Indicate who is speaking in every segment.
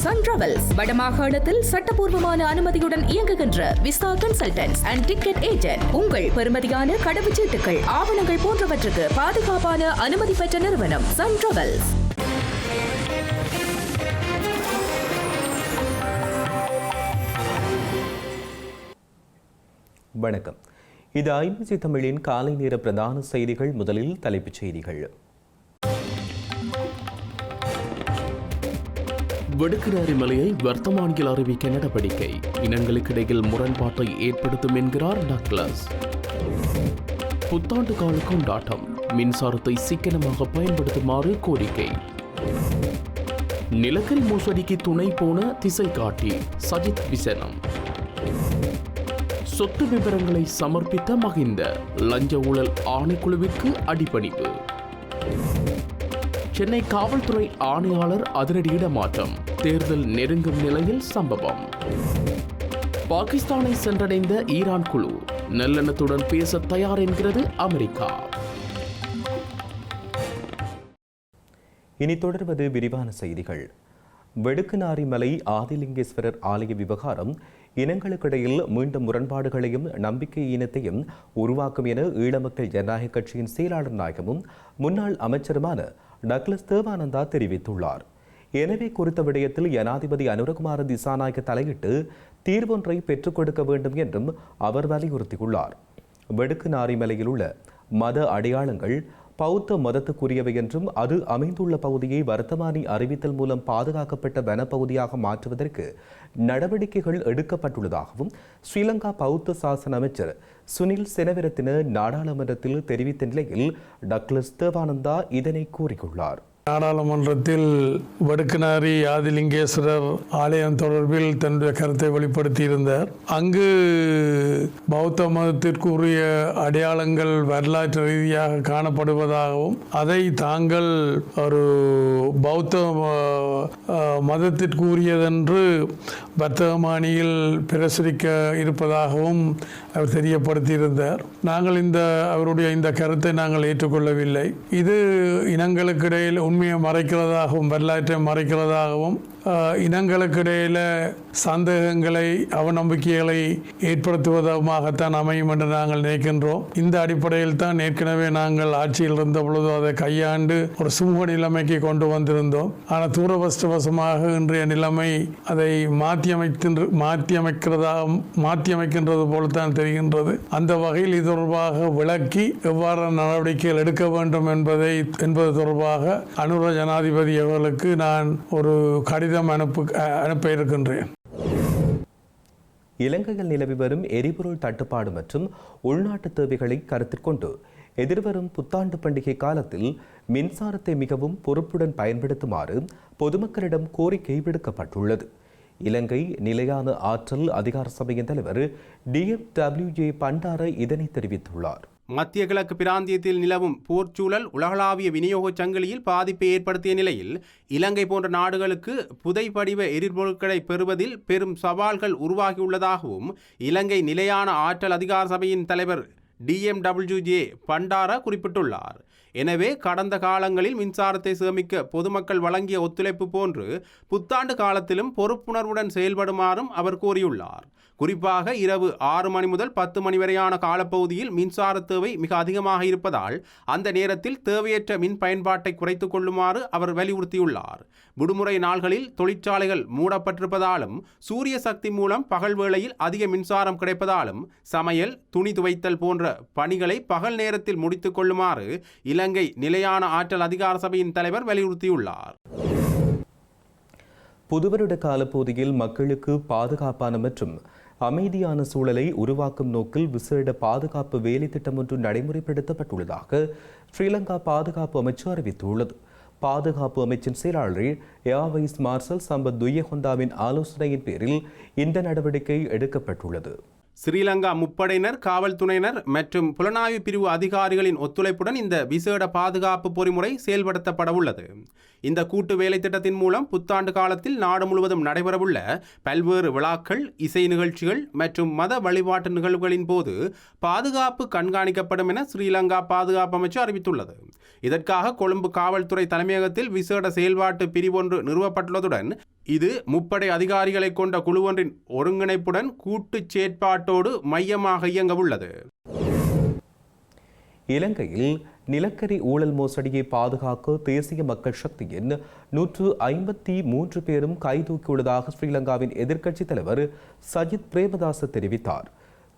Speaker 1: Sun travels வடமாகாணத்தில் சட்டபூர்வமான அனுமதியுடன் இயங்குகின்ற visa consultants and ticket agent. உங்கள் பெறுமதியான கடவுச்சீட்டுகள், ஆவணங்கள் போன்றவற்றுக்கு பாதுகாப்பான அனுமதி பெற்ற நிறுவனம் சன் டிராவல்ஸ்.
Speaker 2: வணக்கம். இது ஐபிசி தமிழின் காலை நேர பிரதான செய்திகள். முதலில் தலைப்புச் செய்திகள்.
Speaker 3: வடுக்கினாரி மலையை வர்த்தமானியில் அறிவிக்க நடவடிக்கை, இனங்களுக்கிடையில் முரண்பாட்டை ஏற்படுத்தும் என்கிறார் டக்ளஸ். புத்தாண்டு கால கொண்டாட்டம், மின்சாரத்தை சிக்கனமாக பயன்படுத்துமாறு கோரிக்கை. நிலக்கரி மோசடிக்கு துணை போன திசை காட்டி சஜித் விசனம். சொத்து விவரங்களை சமர்ப்பித்த மகிந்த, லஞ்ச ஊழல் ஆணைக்குழுவிற்கு அடிபணிவு. சென்னை காவல்துறை ஆணையாளர் அதிரடி இடமாற்றம், தேர்தல் நெருங்கும் நிலையில் சம்பவம். பாகிஸ்தானை சென்றடைந்த ஈரான் குழு, நல்லெண்ணத்துடன் பேச தயார் என்கிறது அமெரிக்கா.
Speaker 2: இனி தொடர்வது விரிவான செய்திகள். வெடுக்குநாரி மலை ஆதிலிங்கேஸ்வரர் ஆலய விவகாரம் இனங்களுக்கிடையில் மீண்டும் முரண்பாடுகளையும் நம்பிக்கையீனத்தையும் உருவாக்கும் என ஈழமக்கள் ஜனநாயக கட்சியின் செயலாளர் நாயகமும் முன்னாள் அமைச்சருமான டக்ளஸ் தேவானந்தா தெரிவித்துள்ளார். எனவே குறித்த விடயத்தில் ஜனாதிபதி அனுரகுமார திசாநாயக்க தலையிட்டு தீர்வொன்றை பெற்றுக் கொடுக்க வேண்டும் என்றும் அவர் வலியுறுத்தியுள்ளார். வெடுக்குநாரி மலையில் உள்ள மத அடையாளங்கள் பௌத்த மதத்துக்குரியவை என்றும் அது அமைந்துள்ள பகுதியை வர்த்தமானி அறிவித்தல் மூலம் பாதுகாக்கப்பட்ட வனப்பகுதியாக மாற்றுவதற்கு நடவடிக்கைகள் எடுக்கப்பட்டுள்ளதாகவும் ஸ்ரீலங்கா பௌத்த சாசன அமைச்சர் சுனில் செனவிரத்தின நாடாளுமன்றத்தில் தெரிவித்த நிலையில் டக்ளஸ் தேவானந்தா இதனை கூறியுள்ளார்.
Speaker 4: நாடாளுமன்றத்தில் வடுக்குநாரி ஆதிலிங்கேஸ்வரர் ஆலயம் தொடர்பில் தன்னுடைய கருத்தை வெளிப்படுத்தியிருந்தார். அங்கு பௌத்த மதத்திற்குரிய அடையாளங்கள் வரலாற்று ரீதியாக காணப்படுவதாகவும் அதை தாங்கள் ஒரு பௌத்த மதத்திற்குரியதென்று வர்த்தகமானியில் பிரசுரிக்க இருப்பதாகவும் அவர் தெரியப்படுத்தியிருந்தார். நாங்கள் அவருடைய இந்த கருத்தை நாங்கள் ஏற்றுக்கொள்ளவில்லை. இது இனங்களுக்கிடையில் உண்மையை மறைக்கிறதாகவும் வரலாற்றை மறைக்கிறதாகவும் இனங்களுக்கிடையில சந்தேகங்களை அவநம்பிக்கைகளை ஏற்படுத்துவதாகத்தான் அமையும் என்று நாங்கள் நினைக்கின்றோம். இந்த அடிப்படையில் தான் ஏற்கனவே நாங்கள் ஆட்சியில் இருந்த பொழுது அதை கையாண்டு ஒரு சுமூக நிலைமைக்கு கொண்டு வந்திருந்தோம். ஆனால் தூரவஷ்டவசமாக இன்றைய நிலைமை அதை மாற்றியமைக்கின்றது போலத்தான் தெரிகின்றது. அந்த வகையில் இது தொடர்பாக விளக்கி எவ்வாறு நடவடிக்கைகள் எடுக்க வேண்டும் என்பது தொடர்பாக அனுர ஜனாதிபதி அவர்களுக்கு நான் ஒரு கடிதம் அனுப்ப இருக்கின்றேன்.
Speaker 2: இலங்கையில் நிலவி வரும் எரிபொருள் தட்டுப்பாடு மற்றும் உள்நாட்டு தேவைகளை கருத்தில் கொண்டு எதிர்வரும் புத்தாண்டு பண்டிகை காலத்தில் மின்சாரத்தை மிகவும் பொறுப்புடன் பயன்படுத்துமாறு பொதுமக்களிடம் கோரிக்கை விடுக்கப்பட்டுள்ளது. இலங்கை நிலையான ஆற்றல் அதிகார சபையின் தலைவர் DFWJ பண்டார இதனை தெரிவித்துள்ளார்.
Speaker 5: மத்திய கிழக்கு பிராந்தியத்தில் நிலவும் போர்ச்சூழல் உலகளாவிய விநியோக சங்கிலியில் பாதிப்பை ஏற்படுத்திய நிலையில் இலங்கை போன்ற நாடுகளுக்கு புதைபடிவ எரிபொருட்களை பெறுவதில் பெரும் சவால்கள் உருவாகியுள்ளதாகவும் இலங்கை நிலையான ஆற்றல் அதிகார சபையின் தலைவர் DMWJ பண்டார குறிப்பிட்டுள்ளார். எனவே கடந்த காலங்களில் மின்சாரத்தை சேமிக்க பொதுமக்கள் வழங்கிய ஒத்துழைப்பு போன்று புத்தாண்டு காலத்திலும் பொறுப்புணர்வுடன் செயல்படுமாறும் அவர் கூறியுள்ளார். குறிப்பாக இரவு 6 மணி முதல் 10 மணி வரையான காலப்பகுதியில் மின்சார தேவை மிக அதிகமாக இருப்பதால் அந்த நேரத்தில் தேவையற்ற மின் பயன்பாட்டை குறைத்துக் கொள்ளுமாறு அவர் வலியுறுத்தியுள்ளார். விடுமுறை நாள்களில் தொழிற்சாலைகள் மூடப்பட்டிருப்பதாலும் சூரிய சக்தி மூலம் பகல் வேளையில் அதிக மின்சாரம் கிடைப்பதாலும் சமையல், துணி துவைத்தல் போன்ற பணிகளை பகல் நேரத்தில் முடித்துக் கொள்ளுமாறு இலங்கை நிலையான ஆற்றல் அதிகார சபையின் தலைவர் வலியுறுத்தியுள்ளார்.
Speaker 2: புதுவருட காலப்பகுதியில் மக்களுக்கு பாதுகாப்பான மற்றும் அமைதியான சூழலை உருவாக்கும் நோக்கில் விசேட பாதுகாப்பு வேலை திட்டம் ஒன்று நடைமுறைப்படுத்தப்பட்டுள்ளதாக ஸ்ரீலங்கா பாதுகாப்பு அமைச்சு அறிவித்துள்ளது. பாதுகாப்பு அமைச்சின் செயலாளர் ஏர் வைஸ் மார்ஷல் சம்பத் துய்யகொண்டாவின் ஆலோசனையின் பேரில் இந்த நடவடிக்கை எடுக்கப்பட்டுள்ளது.
Speaker 5: ஸ்ரீலங்கா முப்படையினர், காவல்துறையினர் மற்றும் புலனாய்வு பிரிவு அதிகாரிகளின் ஒத்துழைப்புடன் இந்த விசேட பாதுகாப்பு பொறிமுறை செயல்படுத்தப்பட உள்ளது. இந்த கூட்டு வேலை திட்டத்தின் மூலம் புத்தாண்டு காலத்தில் நாடு முழுவதும் நடைபெறவுள்ள பல்வேறு விழாக்கள், இசை நிகழ்ச்சிகள் மற்றும் மத வழிபாட்டு நிகழ்வுகளின் போது பாதுகாப்பு கண்காணிக்கப்படும் என ஸ்ரீலங்கா பாதுகாப்பு அமைச்சு அறிவித்துள்ளது. இதற்காக கொழும்பு காவல்துறை தலைமையகத்தில் விசேட செயல்பாட்டு பிரிவொன்று நிறுவப்பட்டுள்ளதுடன் இது முப்படை அதிகாரிகளை கொண்ட குழுவொன்றின் ஒருங்கிணைப்புடன் கூட்டுச் செயற்பாட்டோடு மையமாக இயங்கவுள்ளது.
Speaker 2: இலங்கையில் நிலக்கரி ஊழல் மோசடியை பாதுகாக்க தேசிய மக்கள் சக்தியின் 153 பேரும் கைதூக்கியுள்ளதாக ஸ்ரீலங்காவின் எதிர்க்கட்சித் தலைவர் சஜித் பிரேமதாச தெரிவித்தார்.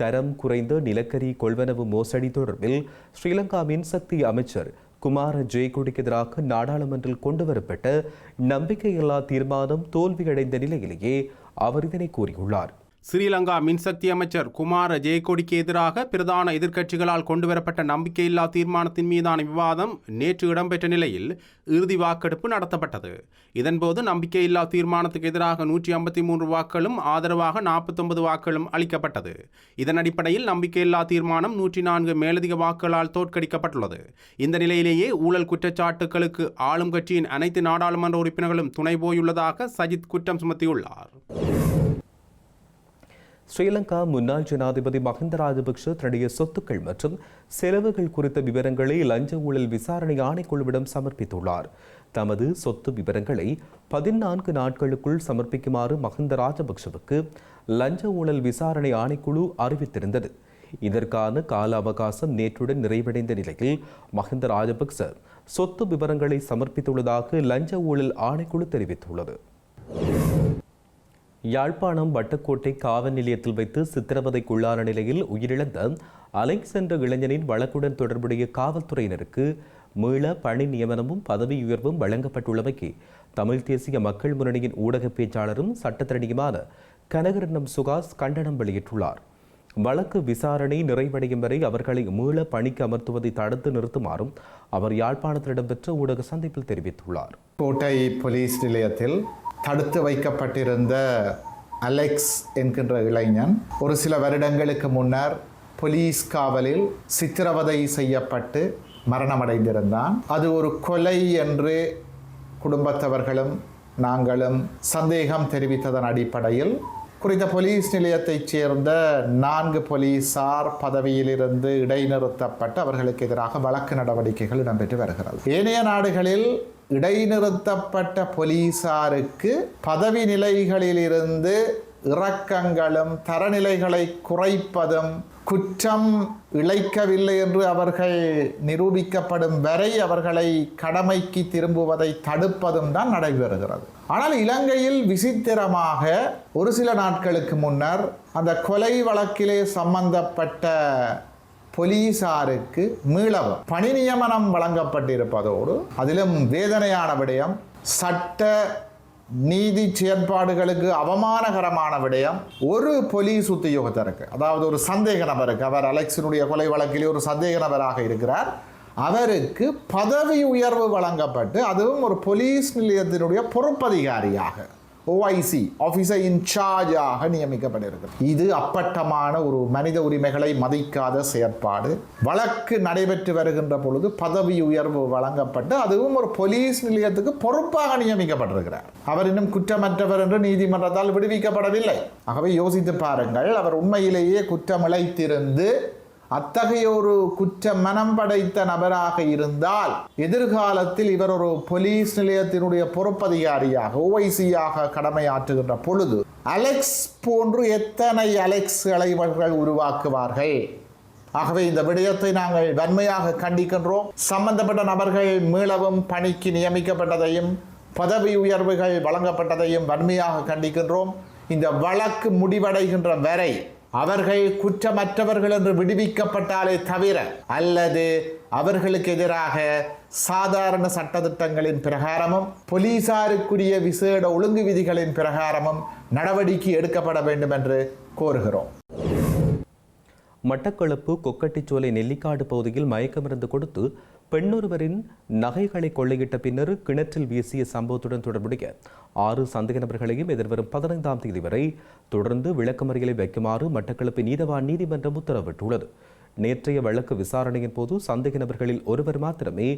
Speaker 2: தரம் குறைந்த நிலக்கரி கொள்வனவு மோசடி தொடர்பில் ஸ்ரீலங்கா மின்சக்தி அமைச்சர் குமார ஜெயக்கொடிக்கு எதிராக நாடாளுமன்றில் கொண்டுவரப்பட்ட நம்பிக்கையில்லா தீர்மானம் தோல்வியடைந்த நிலையிலேயே அவர் இதனை கூறியுள்ளார்.
Speaker 5: ஸ்ரீலங்கா மின்சக்தி அமைச்சர் குமார ஜெயக்கொடிக்கு எதிராக பிரதான எதிர்க்கட்சிகளால் கொண்டுவரப்பட்ட நம்பிக்கையில்லா தீர்மானத்தின் மீதான விவாதம் நேற்று இடம்பெற்ற நிலையில் இறுதி வாக்கெடுப்பு நடத்தப்பட்டது. இதன்போது நம்பிக்கையில்லா தீர்மானத்துக்கு எதிராக 153 வாக்களும் ஆதரவாக 49 வாக்களும் அளிக்கப்பட்டது. இதன் அடிப்படையில் நம்பிக்கையில்லா தீர்மானம் 104 மேலதிக வாக்குகளால் தோற்கடிக்கப்பட்டுள்ளது. இந்த நிலையிலேயே ஊழல் குற்றச்சாட்டுகளுக்கு ஆளும் கட்சியின் அனைத்து நாடாளுமன்ற உறுப்பினர்களும் துணை போயுள்ளதாக சஜித் குற்றம் சுமத்தியுள்ளார்.
Speaker 2: ஸ்ரீலங்கா முன்னாள் ஜனாதிபதி மஹிந்த ராஜபக்ஷ தன்னுடைய சொத்துக்கள் மற்றும் செலவுகள் குறித்த விவரங்களை லஞ்ச ஊழல் விசாரணை ஆணைக்குழுவிடம் சமர்ப்பித்துள்ளார். தமது சொத்து விவரங்களை 14 நாட்களுக்குள் சமர்ப்பிக்குமாறு மஹிந்த ராஜபக்ஷவுக்கு லஞ்ச ஊழல் விசாரணை ஆணைக்குழு அறிவித்திருந்தது. இதற்கான கால அவகாசம் நேற்றுடன் நிறைவடைந்த நிலையில் மஹிந்த ராஜபக்ச சொத்து விவரங்களை சமர்ப்பித்துள்ளதாக லஞ்ச ஊழல் ஆணைக்குழு தெரிவித்துள்ளது. யாழ்ப்பாணம் வட்டக்கோட்டை காவல் நிலையத்தில் வைத்து சித்திரவதைக்குள்ளான நிலையில் உயிரிழந்த அலெக்ஸ் என்ற இளைஞனின் வழக்குடன் தொடர்புடைய காவல்துறையினருக்கு மீள பணி நியமனமும் பதவி உயர்வும் வழங்கப்பட்டுள்ளமைக்கு தமிழ் தேசிய மக்கள் முன்னணியின் ஊடக பேச்சாளரும் சட்டத்தரணியுமான கனகரட்னம் சுகாஸ் கண்டனம் வெளியிட்டுள்ளார். வழக்கு விசாரணை நிறைவடையும் வரை அவர்களை மீள பணிக்கு அமர்த்துவதை தடுத்து நிறுத்துமாறும் அவர் யாழ்ப்பாணத்தில் இடம்பெற்ற ஊடக சந்திப்பில் தெரிவித்துள்ளார்.
Speaker 6: கோட்டை போலீஸ் நிலையத்தில் தடுத்து வைக்கப்பட்டிருந்த அலெக்ஸ் என்கின்ற இளைஞன் ஒரு சில வருடங்களுக்கு முன்னர் போலீஸ் காவலில் சித்திரவதை செய்யப்பட்டு மரணமடைந்திருந்தான். அது ஒரு கொலை என்று குடும்பத்தவர்களும் நாங்களும் சந்தேகம் தெரிவித்ததன் அடிப்படையில் குறித்த போலீஸ் நிலையத்தைச் சேர்ந்த 4 போலீசார் பதவியிலிருந்து இடைநிறுத்தப்பட்டு அவர்களுக்கு எதிராக வழக்கு நடவடிக்கைகள் இடம்பெற்று வருகிறது. ஏனைய நாடுகளில் இடைநிறுத்தப்பட்ட போலீசாருக்கு பதவி நிலைகளிலிருந்து இறக்கங்களும் தரநிலைகளை குறைப்பதும் குற்றம் இழைக்கவில்லை என்று அவர்கள் நிரூபிக்கப்படும் வரை அவர்களை கடமைக்கு திரும்புவதை தடுப்பதும் தான் நடைபெறுகிறது. ஆனால் இலங்கையில் விசித்திரமாக ஒரு சில நாட்களுக்கு முன்னர் அந்த கொலை வழக்கிலே சம்பந்தப்பட்ட போலீசாருக்கு மீளவும் பணி நியமனம் வழங்கப்பட்டிருப்பதோடு அதிலும் வேதனையான விடயம், சட்ட நீதி செயற்பாடுகளுக்கு அவமானகரமான விடயம், ஒரு போலீஸ் உத்தியோகத்தருக்கு, அதாவது ஒரு சந்தேக நபருக்கு, அவர் அலெக்ஸினுடைய கொலை வழக்கிலே ஒரு சந்தேக நபராக இருக்கிறார், அவருக்கு பதவி உயர்வு வழங்கப்பட்டு அதுவும் ஒரு போலீஸ் நிலையத்தினுடைய பொறுப்பதிகாரியாக OIC ஆஃபீஸர் இன்சார்ஜாக நியமிக்கப்பட்டிருக்கிறது. இது அப்பட்டமான ஒரு மனித உரிமைகளை மதிக்காத செயற்பாடு. வழக்கு நடைபெற்று வருகின்ற பொழுது பதவி உயர்வு வழங்கப்பட்டு அதுவும் ஒரு போலீஸ் நிலையத்துக்கு பொறுப்பாக நியமிக்கப்பட்டிருக்கிறார். அவர் இன்னும் குற்றமற்றவர் என்று நீதிமன்றத்தால் விடுவிக்கப்படவில்லை. ஆகவே யோசித்து பாருங்கள், அவர் உண்மையிலேயே குற்றம் இழைத்திருந்து அத்தகைய ஒரு குற்ற மனம் படைத்த நபராக இருந்தால் எதிர்காலத்தில் இவர் ஒரு போலீஸ் நிலையத்தினுடைய பொறுப்பதிகாரியாக OIC-யாக கடமையாற்றுகின்ற பொழுது அலெக்ஸ் போன்று எத்தனை அலெக்ஸ்களை இவர்கள் உருவாக்குவார்கள்? ஆகவே இந்த விடயத்தை நாங்கள் வன்மையாக கண்டிக்கின்றோம். சம்பந்தப்பட்ட நபர்கள் மீளவும் பணிக்கு நியமிக்கப்பட்டதையும் பதவி உயர்வுகள் வழங்கப்பட்டதையும் வன்மையாக கண்டிக்கின்றோம். இந்த வழக்கு முடிவடைகின்ற வரை அவர்கள் குற்றமற்றவர்கள் என்று விடுவிக்கப்பட்டாலே தவிர அல்லது அவர்களுக்கு எதிராக சாதாரண சட்டத்திட்டங்களின் பிரகாரமும் போலீசாருக்குரிய விசேட ஒழுங்கு விதிகளின் பிரகாரமும் நடவடிக்கை எடுக்கப்பட வேண்டும் என்று கோருகிறோம்.
Speaker 2: மட்டக்களப்பு கொக்கட்டிச்சோலை நெல்லிக்காடு பகுதியில் மயக்கமருந்து கொடுத்து பெண்ணொருவரின் நகைகளை கொள்ளையிட்ட பின்னர் கிணற்றில் வீசிய சம்பவத்துடன் தொடர்புடைய 6 சந்தேக நபர்களையும் எதிர்வரும் 15ஆம் தேதி வரை தொடர்ந்து விளக்கமறியலை வைக்குமாறு மட்டக்களப்பு நீதவான் நீதிமன்றம் உத்தரவிட்டுள்ளது. நேற்றைய வழக்கு விசாரணையின் போது சந்தேக நபர்களில் ஒருவர் மாத்திரமே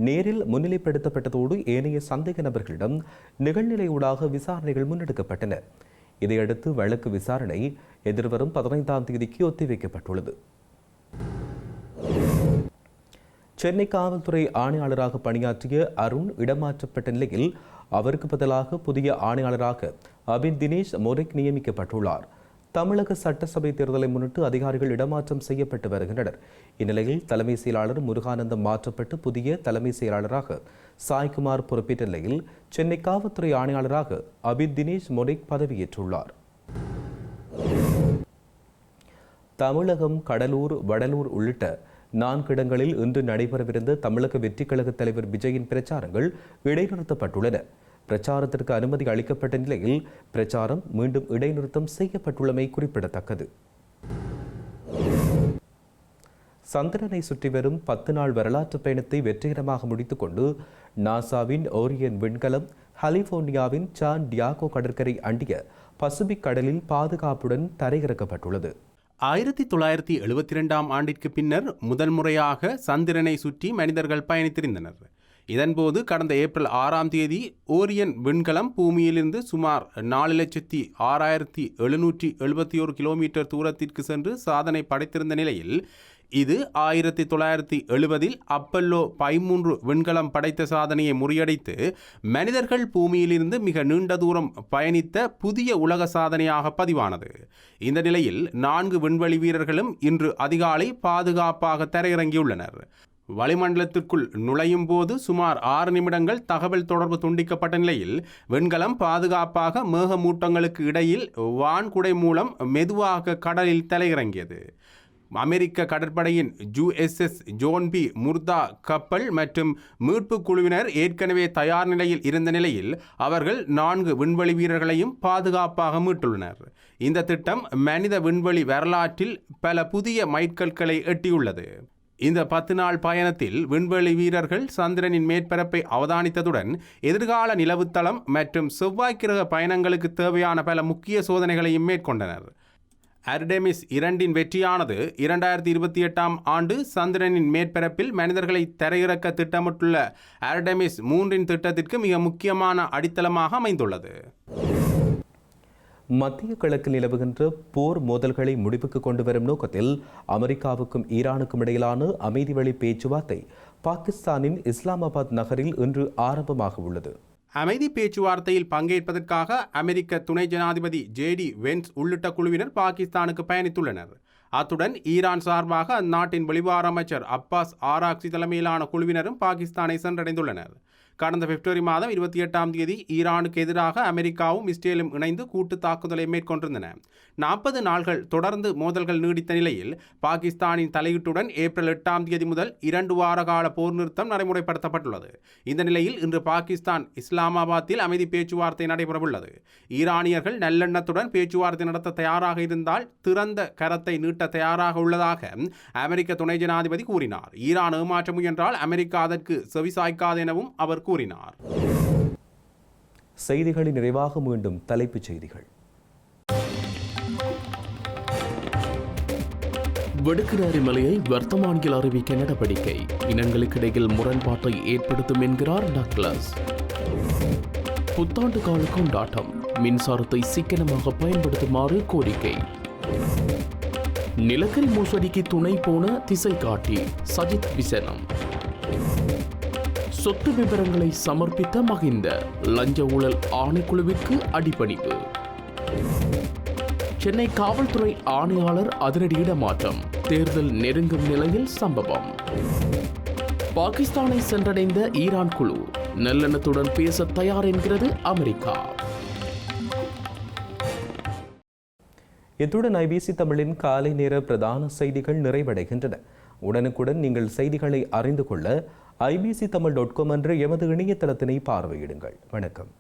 Speaker 2: நேரில் முன்னிலைப்படுத்தப்பட்டதோடு ஏனைய சந்தேக நபர்களிடம் நிகழ்நிலையூடாக விசாரணைகள் முன்னெடுக்கப்பட்டன. இதையடுத்து வழக்கு விசாரணை எதிர்வரும் 15ஆம் தேதிக்கு ஒத்திவைக்கப்பட்டுள்ளது. சென்னை காவல்துறை ஆணையாளராக பணியாற்றிய அருண் இடமாற்றப்பட்ட நிலையில் அவருக்கு பதிலாக புதிய ஆணையாளராக அபின் தினேஷ் மொரிக் நியமிக்கப்பட்டுள்ளார். தமிழக சட்டசபை தேர்தலை முன்னிட்டு அதிகாரிகள் இடமாற்றம் செய்யப்பட்டு வருகின்றனர். இந்நிலையில் தலைமை செயலாளர் முருகானந்தம் மாற்றப்பட்டு புதிய தலைமை செயலாளராக சாய்குமார் பொறுப்பேற்ற நிலையில் சென்னை காவல்துறை ஆணையாளராக அபின் தினேஷ் மொரிக் பதவியேற்றுள்ளார். தமிழகம், கடலூர், வடலூர் உள்ளிட்ட 4 இடங்களில் இன்று நடைபெறவிருந்த தமிழக வெற்றிக் கழக தலைவர் விஜயின் பிரச்சாரங்கள் இடைநிறுத்தப்பட்டுள்ளன. பிரச்சாரத்திற்கு அனுமதி அளிக்கப்பட்ட நிலையில் பிரச்சாரம் மீண்டும் இடைநிறுத்தம் செய்யப்பட்டுள்ளமை குறிப்பிடத்தக்கது. சந்திரனை சுற்றி வரும் 10 நாள் வரலாற்று பயணத்தை வெற்றிகரமாக முடித்துக் கொண்டு நாசாவின் ஓரியன் விண்கலம் கலிபோர்னியாவின் சான் டியாகோ கடற்கரை அண்டிய பசிபிக் கடலில் பாதுகாப்புடன் தரையிறக்கப்பட்டுள்ளது.
Speaker 5: 1972ஆம் ஆண்டிற்கு பின்னர் முதல் முறையாக சந்திரனை சுற்றி மனிதர்கள் பயணித்திருந்தனர். இதன்போது கடந்த ஏப்ரல் 6ஆம் தேதி ஓரியன் விண்கலம் பூமியிலிருந்து சுமார் 4,06,771 கிலோமீட்டர் தூரத்திற்கு சென்று சாதனை படைத்திருந்த நிலையில் இது 1970இல் அப்பல்லோ 13 விண்கலம் படைத்த சாதனையை முறியடித்து மனிதர்கள் பூமியிலிருந்து மிக நீண்ட தூரம் பயணித்த புதிய உலக சாதனையாக பதிவானது. இந்த நிலையில் 4 விண்வெளி வீரர்களும் இன்று அதிகாலை பாதுகாப்பாக தரையிறங்கியுள்ளனர். வளிமண்டலத்திற்குள் நுழையும் போது சுமார் 6 நிமிடங்கள் தகவல் தொடர்பு துண்டிக்கப்பட்ட நிலையில் விண்கலம் பாதுகாப்பாக மேகமூட்டங்களுக்கு இடையில் வான்குடை மூலம் மெதுவாக கடலில் தரையிறங்கியது. அமெரிக்க கடற்படையின் USS ஜோன் பி முர்தா கப்பல் மற்றும் மீட்பு குழுவினர் ஏற்கனவே தயார் நிலையில் இருந்த நிலையில் அவர்கள் 4 விண்வெளி வீரர்களையும் பாதுகாப்பாக மீட்டுள்ளனர். இந்த திட்டம் மனித விண்வெளி வரலாற்றில் பல புதிய மைல்கற்களை எட்டியுள்ளது. இந்த 10 நாள் பயணத்தில் விண்வெளி வீரர்கள் சந்திரனின் மேற்பரப்பை அவதானித்ததுடன் எதிர்கால நிலவுத்தளம் மற்றும் செவ்வாய் கிரக பயணங்களுக்கு தேவையான பல முக்கிய சோதனைகளையும் மேற்கொண்டனர். ஆர்டெமிஸ் 2இன் வெற்றியானது 2028ஆம் ஆண்டு சந்திரனின் மேற்பரப்பில் மனிதர்களை தரையிறக்க திட்டமிட்டுள்ள ஆர்டெமிஸ் 3இன் திட்டத்திற்கு மிக முக்கியமான அடித்தளமாக அமைந்துள்ளது.
Speaker 2: மத்திய கிழக்கில் நிலவுகின்ற போர் மோதல்களை முடிவுக்கு கொண்டு வரும் நோக்கத்தில் அமெரிக்காவுக்கும் ஈரானுக்கும் இடையிலான அமைதி வழி பேச்சுவார்த்தை பாகிஸ்தானின் இஸ்லாமாபாத் நகரில் இன்று ஆரம்பமாக உள்ளது.
Speaker 5: அமைதி பேச்சுவார்த்தையில் பங்கேற்பதற்காக அமெரிக்க துணை ஜனாதிபதி JD வென்ஸ் உள்ளிட்ட குழுவினர் பாகிஸ்தானுக்கு பயணித்துள்ளனர். அத்துடன் ஈரான் சார்பாக அந்நாட்டின் வெளிவார அமைச்சர் அப்பாஸ் ஆராக்சி தலைமையிலான குழுவினரும் பாகிஸ்தானை சென்றடைந்துள்ளனர். கடந்த பிப்ரவரி மாதம் 28ஆம் தேதி ஈரானுக்கு எதிராக அமெரிக்காவும் இஸ்ரேலும் இணைந்து கூட்டு தாக்குதலை மேற்கொண்டிருந்தன. 40 நாள்கள் தொடர்ந்து மோதல்கள் நீடித்த நிலையில் பாகிஸ்தானின் தலையீட்டுடன் ஏப்ரல் 8ஆம் தேதி முதல் 2 வார கால போர் நிறுத்தம் நடைமுறைப்படுத்தப்பட்டுள்ளது. இந்த நிலையில் இன்று பாகிஸ்தான் இஸ்லாமாபாத்தில் அமைதி பேச்சுவார்த்தை நடைபெறவுள்ளது. ஈரானியர்கள் நல்லெண்ணத்துடன் பேச்சுவார்த்தை நடத்த தயாராக இருந்தால் திறந்த கரத்தை நீட்ட தயாராக உள்ளதாக அமெரிக்க துணை ஜனாதிபதி கூறினார். ஈரான் ஏமாற்ற முயன்றால் அமெரிக்கா அதற்கு செவிசாய்க்காது எனவும் அவர் கூறினார்.
Speaker 2: செய்திகளின் நிறைவாக மீண்டும் தலைப்புச் செய்திகள்.
Speaker 3: வெடுக்கினாரி மலையை வர்த்தமானியில் அறிவிக்க நடவடிக்கை, இனங்களுக்கிடையில் முரண்பாட்டை ஏற்படுத்தும் என்கிறார் டக்ளஸ். புத்தாண்டு கால கொண்டாட்டம், மின்சாரத்தை சிக்கனமாக பயன்படுத்துமாறு கோரிக்கை. நிலக்கரி மோசடிக்கு துணை போன திசை காட்டி சஜித் விசனம். சொத்து விவரங்களை சமர்ப்பித்த மகிந்த, லஞ்ச ஊழல் ஆணைக்குழுவிற்கு அடிபணிவு. சென்னை காவல்துறை ஆணையாளர் அதிரடி இடமாற்றம், தேர்தல் நெருங்கும் நிலையில் சம்பவம். பாகிஸ்தானை சென்றடைந்த ஈரான் குழு, நல்லெண்ணத்துடன் பேச தயார் என்கிறது அமெரிக்கா.
Speaker 2: இத்துடன் IBC தமிழின் காலை நேர பிரதான செய்திகள் நிறைவடைகின்றன. உடனுக்குடன் நீங்கள் செய்திகளை அறிந்து கொள்ள IBCTamil.com என்ற எமது இணையதளத்தினை பார்வையிடுங்கள். வணக்கம்.